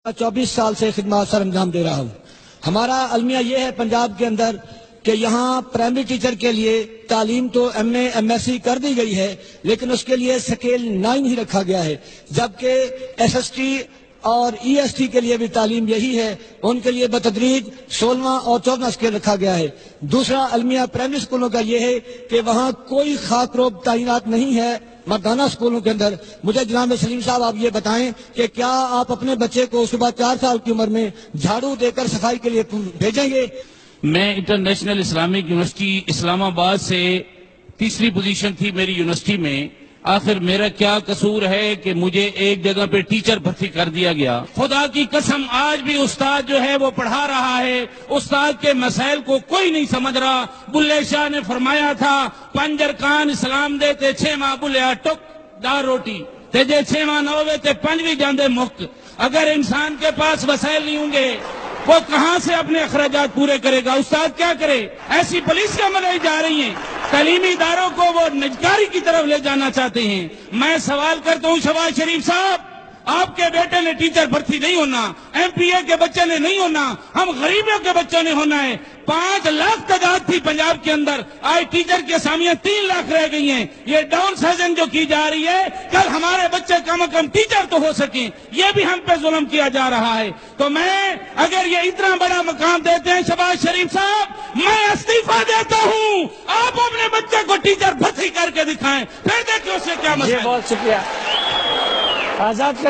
24 سال سے خدمات سر انجام دے رہا ہوں۔ ہمارا المیہ یہ ہے پنجاب کے اندر کہ یہاں پرائمری ٹیچر کے لیے تعلیم تو M A M S C کر دی گئی ہے، لیکن اس کے لیے سکیل 9 ہی رکھا گیا ہے، جبکہ ایس ایس ٹی اور ای ایس ٹی کے لیے بھی تعلیم یہی ہے، ان کے لیے بتدریج 16واں اور 14واں سکیل رکھا گیا ہے۔ دوسرا المیہ پرائمری اسکولوں کا یہ ہے کہ وہاں کوئی خاک روب تعینات نہیں ہے مردانہ اسکولوں کے اندر۔ مجھے جناب سلیم صاحب آپ یہ بتائیں کہ کیا آپ اپنے بچے کو صبح 4 سال کی عمر میں جھاڑو دے کر صفائی کے لیے بھیجیں گے؟ میں انٹرنیشنل اسلامک یونیورسٹی اسلام آباد سے تیسری پوزیشن تھی میری یونیورسٹی میں۔ آخر میرا کیا قصور ہے کہ مجھے ایک جگہ پہ ٹیچر بھرتی کر دیا گیا؟ خدا کی قسم آج بھی استاد جو ہے وہ پڑھا رہا ہے، استاد کے مسائل کو کوئی نہیں سمجھ رہا۔ بلے شاہ نے فرمایا تھا، پنجر کان اسلام دے تے 6 ماہ بلیا ٹک دار روٹی تے جے 6 ماہ نہ ہوئے تے 5 بھی جاندے مک۔ اگر انسان کے پاس وسائل نہیں ہوں گے وہ کہاں سے اپنے اخراجات پورے کرے گا؟ استاد کیا کرے؟ ایسی پالیسیاں بنائی جا رہی ہیں، تعلیمی اداروں کو وہ نجکاری کی طرف لے جانا چاہتے ہیں۔ میں سوال کرتا ہوں شہباز شریف صاحب، آپ کے بیٹے نے ٹیچر بھرتی نہیں ہونا، ایم پی اے کے بچے نے نہیں ہونا، ہم غریبوں کے بچوں نے ہونا ہے۔ 5 لاکھ تعداد تھی پنجاب کے اندر، آج ٹیچر کی اسامیاں 3 لاکھ رہ گئی ہیں۔ یہ ڈاؤن سائزنگ جو کی جا رہی ہے، کل ہمارے بچے کم از کم ٹیچر تو ہو سکیں، یہ بھی ہم پہ ظلم کیا جا رہا ہے۔ تو میں اگر یہ اتنا بڑا مقام دیتے ہیں شہباز شریف صاحب، میں استعفیٰ دیتا ہوں۔ آپ اپنے بچے کو ٹیچر بھرتی کر کے دکھائیں، پھر دیکھیں اس سے کیا مسئلہ ہے۔ بہت شکریہ آزاد کا